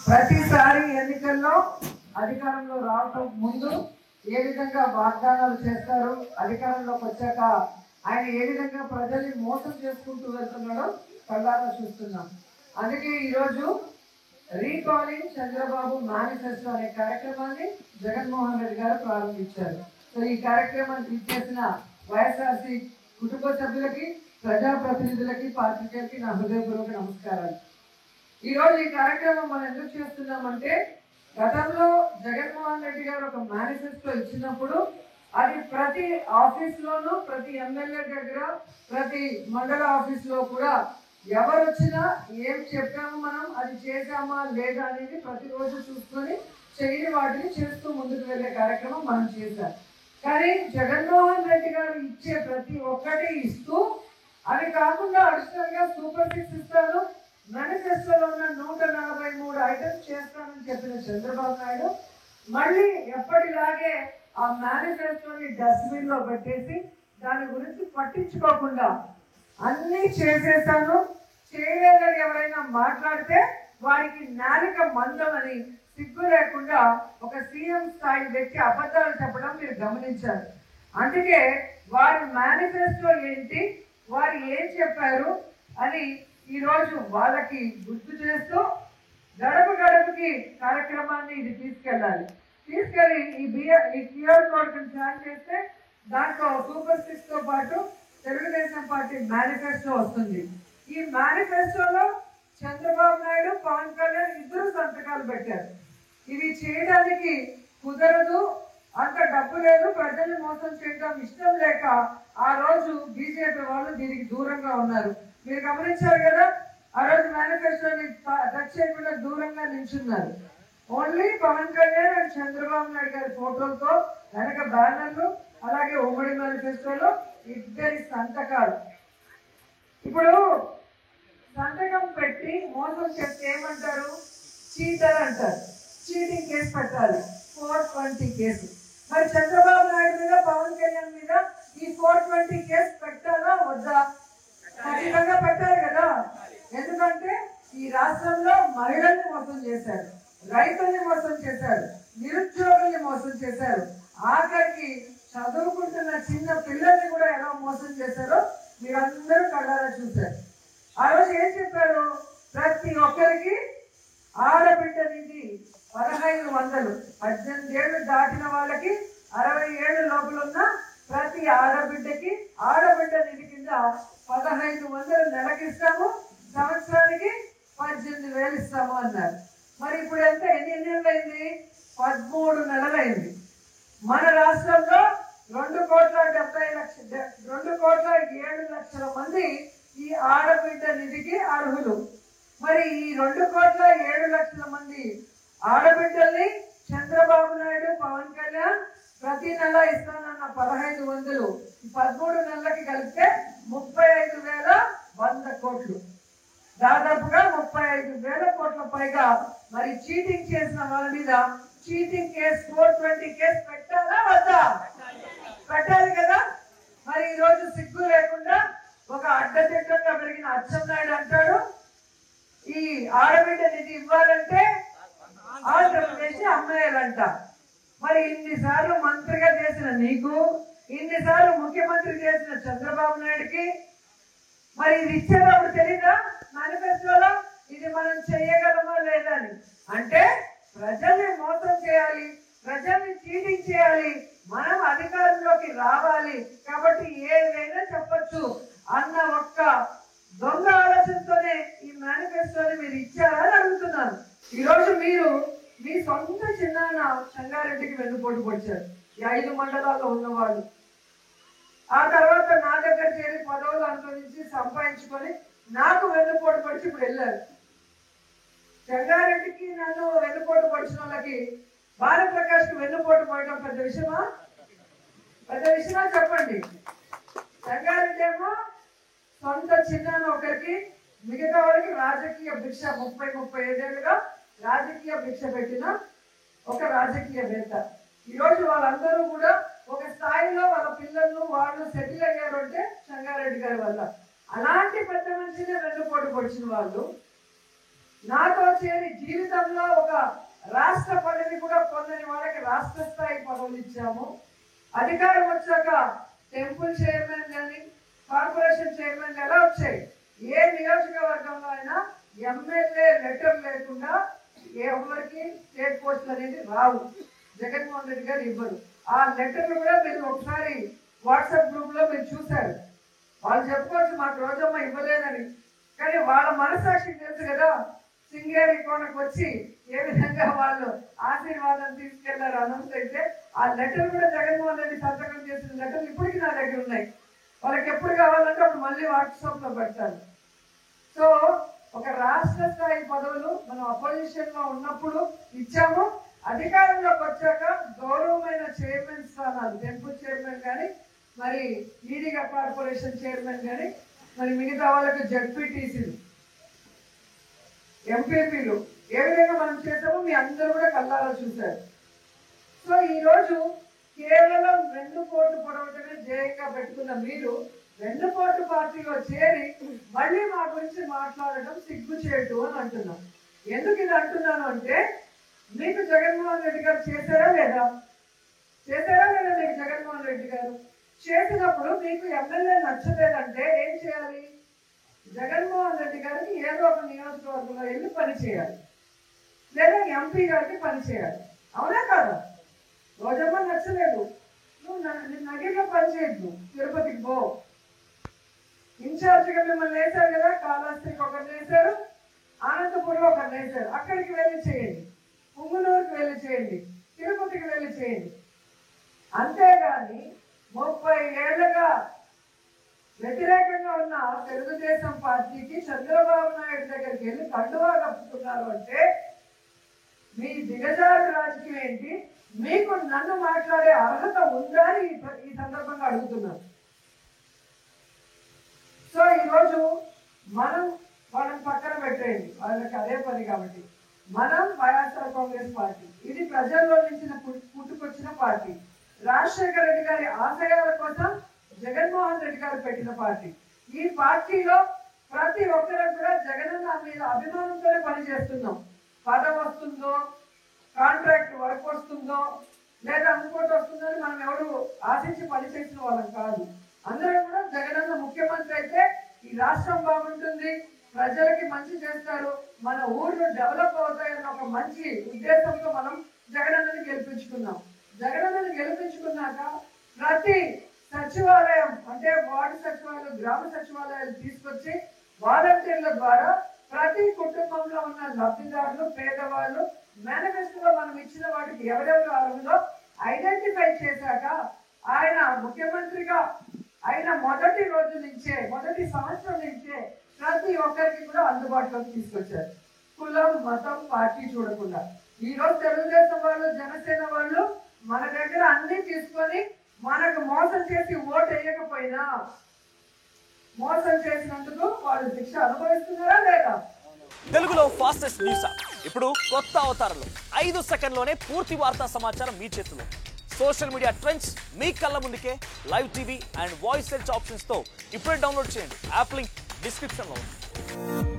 ప్రతిసారి ఎన్నికల్లో అధికారంలో రావటం ముందు ఏ విధంగా వాగ్దానాలు చేస్తారు, అధికారంలోకి వచ్చాక ఆయన ఏ విధంగా ప్రజల్ని మోసం చేసుకుంటూ వెళ్తున్నాడో కళ్ళారా చూస్తున్నాం. అందుకే ఈరోజు రీకాలింగ్ చంద్రబాబు మేనిఫెస్టో అనే కార్యక్రమాన్ని జగన్మోహన్ రెడ్డి గారు ప్రారంభించారు. సో ఈ కార్యక్రమాన్ని ఇచ్చేసిన వైఎస్ఆర్సీ కుటుంబ సభ్యులకి, ప్రజాప్రతినిధులకి, పాత్రికేయులకి నా హృదయపూర్వక నమస్కారాలు. ఈరోజు ఈ కార్యక్రమం మనం ఎందుకు చేస్తున్నామంటే, గతంలో జగన్మోహన్ రెడ్డి గారు ఒక మేనిఫెస్టో ఇచ్చినప్పుడు అది ప్రతి ఆఫీస్లోనూ, ప్రతి ఎమ్మెల్యే దగ్గర, ప్రతి మండల ఆఫీస్లో కూడా ఎవరు వచ్చినా ఏం చెప్పామో మనం అది చేసామా లేదా అనేది ప్రతిరోజు చూసుకొని చేయని వాటిని చేస్తూ ముందుకు వెళ్ళే కార్యక్రమం మనం చేశాం. కానీ జగన్మోహన్ రెడ్డి గారు ఇచ్చే ప్రతి ఒక్కటి ఇస్తూ, అవి కాకుండా అడిషనల్గా సూపర్ 6 ఇస్తాను, మేనిఫెస్టోలో ఉన్న 143 ఐటమ్స్ చేస్తానని చెప్పిన చంద్రబాబు నాయుడు మళ్ళీ ఎప్పటిలాగే ఆ మేనిఫెస్టోని డస్ట్బిన్ లో పెట్టేసి దాని గురించి పట్టించుకోకుండా అన్నీ చేసేసాను, చేయలేదని ఎవరైనా మాట్లాడితే వారికి నాలిక మందమని సిగ్గు లేకుండా ఒక సీఎం స్థాయి వ్యక్తి అబద్ధాలు చెప్పడం మీరు గమనించారు. అందుకే వారి మేనిఫెస్టో ఏంటి, వారు ఏం చెప్పారు అని ఈరోజు వాళ్ళకి గుర్తు చేస్తూ గడప గడపకి కార్యక్రమాన్ని ఇది తీసుకెళ్ళాలి. తీసుకెళ్ళి ఈ క్యూఆర్ కోడ్ స్కాన్ చేస్తే దాంట్లో సూపర్ 6తో పాటు తెలుగుదేశం పార్టీ మేనిఫెస్టో వస్తుంది. ఈ మేనిఫెస్టోలో చంద్రబాబు నాయుడు, పవన్ కళ్యాణ్ ఇద్దరు సంతకాలు పెట్టారు. ఇవి చేయడానికి కుదరదు, అంత డబ్బు లేదు, ప్రజల్ని మోసం చేయడం ఇష్టం లేక ఆ రోజు బీజేపీ వాళ్ళు దీనికి దూరంగా ఉన్నారు. మీరు గమనించారు కదా, ఆ రోజు మేనిఫెస్టోని టచ్ చేయకుండా దూరంగా నిల్చున్నారు. ఓన్లీ పవన్ కళ్యాణ్ అండ్ చంద్రబాబు నాయుడు గారి ఫోటోలతో వెనక బ్యానర్లు, అలాగే ఉమ్మడి మేనిఫెస్టోలో ఇద్దరి సంతకాలు. ఇప్పుడు సంతకం పెట్టి మోసం చేస్తే ఏమంటారు? చీటర్ అంటారు. చీటింగ్ కేసు పెట్టాలి, 420 కేసు. మరి చంద్రబాబు నాయుడు మీద, పవన్ కళ్యాణ్ మీద ఈ 420 కేసు పెట్టాలా వద్దా? ఖచ్చితంగా పెట్టారు కదా. ఎందుకంటే ఈ రాష్ట్రంలో మహిళల్ని మోసం చేశారు, రైతుల్ని మోసం చేశారు, నిరుద్యోగుల్ని మోసం చేశారు, ఆఖరికి చదువుకుంటున్న చిన్న పిల్లల్ని కూడా ఎలా మోసం చేశారో మీరందరూ కళ్ళారా చూశారు. ఆ రోజు ఏం చెప్పారు? ప్రతి ఒక్కరికి ఆడబిడ్డ నిధి 1500, 18 ఏళ్ళు దాటిన వాళ్ళకి, 60 ఏళ్ళ లోపల ఉన్న ప్రతి ఆడబిడ్డకి ఆడబిడ్డ నిధి కింద 1500 నెలకిస్తాము, సంవత్సరానికి 18,000 ఇస్తాము అన్నారు. మరి ఇప్పుడు ఎంత, ఎన్ని నెలలు అయింది? 13 నెలలు అయింది. మన రాష్ట్రంలో 2,70,00,000 మంది ఈ ఆడబిడ్డ నిధికి అర్హులు. మరి ఈ 2,07,00,000 మంది ఆడబిడ్డల్ని చంద్రబాబు నాయుడు, పవన్ కళ్యాణ్ ప్రతి నెల ఇస్తానన్న 1500 13 నెలలకి కలిపితే 35,100 కోట్లు, దాదాపుగా 35,000 కోట్ల పైగా. మరి చీటింగ్ చేసిన వాళ్ళ మీద చీటింగ్ కేసు 420 కేసు పెట్టాలా వద్దా? పెట్టాలి కదా. మరి ఈరోజు సిగ్గు లేకుండా ఒక అడ్డదిడ్డంగా పెరిగిన అచ్చెన్నాయుడు అంటాడు, ఈ ఆడబిడ్డ నిధి ఇవ్వాలంటే ఆంధ్రప్రదేశ్ అమ్మేయాలంట. మరి ఇన్నిసార్లు మంత్రిగా చేసిన నీకు, ఇన్నిసార్లు ముఖ్యమంత్రి చేసిన చంద్రబాబు నాయుడుకి మరి ఇది ఇచ్చేటప్పుడు తెలీదా మేనిఫెస్టోలో ఇది మనం చేయగలమా లేదా అని? అంటే ప్రజల్ని మోసం చేయాలి, ప్రజల్ని చీటింగ్ చేయాలి, మనం అధికారంలోకి రావాలి కాబట్టి ఏదైనా చెప్పచ్చు అన్న ఒక్క దొంగ ఆలోచనతోనే ఈ మేనిఫెస్టోని మీరు ఇచ్చారని అడుగుతున్నాను. ఈరోజు మీరు మీ సొంత చిన్నాన్న సంగారెడ్డికి వెన్నుపోటు పొడిచారు, ఈ 5 మండలాల్లో ఉన్నవాళ్ళు. ఆ తర్వాత నా దగ్గర చేరి పదవులు అనుభవించి సంపాదించుకొని నాకు వెన్నుపోటు పొడిచి ఇప్పుడు వెళ్ళారు. సంగారెడ్డికి నన్ను వెన్నుపోటు పొడిచిన వాళ్ళకి భారతప్రకాష్కి వెన్నుపోటు పోయడం పెద్ద విషయమా? పెద్ద విషయమా చెప్పండి. సంగారెడ్డి ఏమో సొంత చిన్నాన్న ఒకరికి, మిగతా వాళ్ళకి రాజకీయ భిక్ష 30-35 ఏళ్ళుగా రాజకీయ భిక్ష పెట్టిన ఒక రాజకీయవేత్త. ఈరోజు వాళ్ళందరూ కూడా ఒక స్థాయిలో వాళ్ళ పిల్లలు వాళ్ళు సెటిల్ అయ్యారు అంటే సంగారెడ్డి గారి వల్ల. అలాంటి పెద్ద మనిషిని వెన్నుపోటు పొడిచిన వాళ్ళు నాతో చేరి జీవితంలో ఒక రాష్ట్ర పదవి కూడా పొందని వాళ్ళకి రాష్ట్ర స్థాయి పదవులు ఇచ్చాము. అధికారం వచ్చాక టెంపుల్ చైర్మన్ కానీ కార్పొరేషన్ చైర్మన్ ఎలా వచ్చాయి? ఏ నియోజకవర్గంలో అయినా ఎమ్మెల్యే లెటర్ లేకుండా ఎవరికి స్టేట్ పోస్టులు అనేది రావు. జగన్మోహన్ రెడ్డి గారు ఇవ్వరు. ఆ లెటర్లు కూడా మీరు ఒకసారి వాట్సాప్ గ్రూప్ లో మీరు చూశారు. వాళ్ళు చెప్పుకోవచ్చు మాకు రోజమ్మ ఇవ్వలేదని, కానీ వాళ్ళ మనసాక్షికి తెలుసు కదా సింగేరి కోనకు వచ్చి ఏ విధంగా వాళ్ళు ఆశీర్వాదం తీసుకెళ్లారు అనౌన్స్ అయితే. ఆ లెటర్ కూడా జగన్మోహన్ రెడ్డి సంతకం చేసిన లెటర్లు ఇప్పటికీ నా దగ్గర ఉన్నాయి. వాళ్ళకి ఎప్పుడు కావాలంటే అప్పుడు మళ్ళీ వాట్సాప్ లో పెడతారు. సో ఒక రాష్ట్ర స్థాయి పదవులు మనం అపోజిషన్ లో ఉన్నప్పుడు ఇచ్చాము. అధికారంలోకి వచ్చాక గౌరవమైన చైర్మన్ స్థానాలు, టెంపుల్ చైర్మన్ కానీ, మరి ఈడిగా కార్పొరేషన్ చైర్మన్ కానీ, మరి మిగతా వాళ్ళకి జడ్పీటీసీలు, ఎంపీపీలు ఏ విధంగా మనం చేసామో మీ అందరూ కూడా కళ్ళారా చూశారు. సో ఈరోజు కేవలం వెన్నుపోటు పొడవటమే ధ్యేయంగా పెట్టుకున్న మీరు వెన్నుపోటు పార్టీలో చేరి మళ్ళీ మా గురించి మాట్లాడటం సిగ్గుచేటు అని అంటున్నాం. ఎందుకు ఇది అంటున్నాను అంటే, మీకు జగన్మోహన్ రెడ్డి గారు చేశారా లేదా? చేశారా లేదా మీకు జగన్మోహన్ రెడ్డి గారు? చేసినప్పుడు మీకు ఎమ్మెల్యే నచ్చలేదంటే ఏం చేయాలి? జగన్మోహన్ రెడ్డి గారికి ఏదో ఒక నియోజకవర్గంలో వెళ్ళి పని చేయాలి, లేదా ఎంపీ గారికి పని చేయాలి. అవునా కాదా? రోజమ్మ నచ్చలేదు, నువ్వు నగిరిలో పని చేయద్దు, తిరుపతికి పో. ఇన్ఛార్జిగా మిమ్మల్ని వేశారు కదా, కాళహస్తికి ఒకరిని వేశారు, అనంతపురంలో ఒకరిని వేశారు. అక్కడికి వెళ్ళి చేయండి, పుంగునూరుకి వెళ్ళి చేయండి, తిరుపతికి వెళ్ళి చేయండి. అంతేగాని 30 ఏళ్లుగా వ్యతిరేకంగా ఉన్న తెలుగుదేశం పార్టీకి చంద్రబాబు నాయుడు దగ్గరికి వెళ్ళి కండువా కప్పుతున్నారు అంటే మీ దిగజారు రాజకీయం ఏంటి? మీకు నన్ను మాట్లాడే అర్హత ఉందా అని ఈ సందర్భంగా అడుగుతున్నాను. సో ఈరోజు మనం వాళ్ళని పక్కన పెట్టేయండి, వాళ్ళకి అదే పని. కాబట్టి మనం వైఎస్ఆర్ కాంగ్రెస్ పార్టీ, ఇది ప్రజల్లో నుంచి పుట్టుకొచ్చిన పార్టీ. రాజశేఖర రెడ్డి గారి ఆశయాల కోసం జగన్మోహన్ రెడ్డి గారు పెట్టిన పార్టీ. ఈ పార్టీలో ప్రతి ఒక్కరు కూడా జగనన్న మీద అభిమానంతోనే పనిచేస్తున్నాం. పదవి వస్తుందో, కాంట్రాక్ట్ వర్క్ వస్తుందో, లేదా ఇంకోటి వస్తుందో అని మనం ఎవరు ఆశించి పనిచేసిన వాళ్ళం కాదు. అందరం కూడా జగనన్న ముఖ్యమంత్రి అయితే ఈ రాష్ట్రం బాగుంటుంది, ప్రజలకి మంచి చేస్తారు, మన ఊర్లు డెవలప్ అవుతాయన్న ఒక మంచి ఉద్దేశంతో మనం జగనన్నని గెలిపించుకున్నాం. జగనన్నని గెలిపించుకున్నాక ప్రతి సచివాలయం అంటే వార్డు సచివాలయం, గ్రామ సచివాలయాలు తీసుకొచ్చి వాలంటీర్ల ద్వారా ప్రతి కుటుంబంలో ఉన్న లబ్ధిదారులు, పేదవాళ్ళు మేనిఫెస్టోలో మనం ఇచ్చిన వాటికి ఎవరెవరు అర్హులో ఐడెంటిఫై చేశాక ఆయన ముఖ్యమంత్రిగా అయిన మొదటి రోజు నుంచే, మొదటి సంవత్సరం నుంచే ప్రతి ఒక్కరికి కూడా అందుబాటులోకి తీసుకొచ్చారు. కులం, మతం, పార్టీ చూడకుండా. ఈరోజు తెలుగుదేశం వాళ్ళు, జనసేన వాళ్ళు మన దగ్గర అన్ని తీసుకొని మనకు మోసం చేసి ఓటు వేయకపోయినా మోసం చేసినందుకు వాళ్ళు శిక్ష అనుభవిస్తున్నారా లేదా? తెలుగులో ఫాస్టెస్ట్ న్యూస్ ఇప్పుడు కొత్త అవతారంలో 5 సెకండ్లోనే పూర్తి వార్తా సమాచారం మీ చేతిలో. సోషల్ మీడియా ట్రెండ్స్ మీ కళ్ళ ముందుకే live TV and voice search options తో ఇప్పుడే డౌన్లోడ్ చేయండి. యాప్ లింక్ డిస్క్రిప్షన్ లో ఉంది.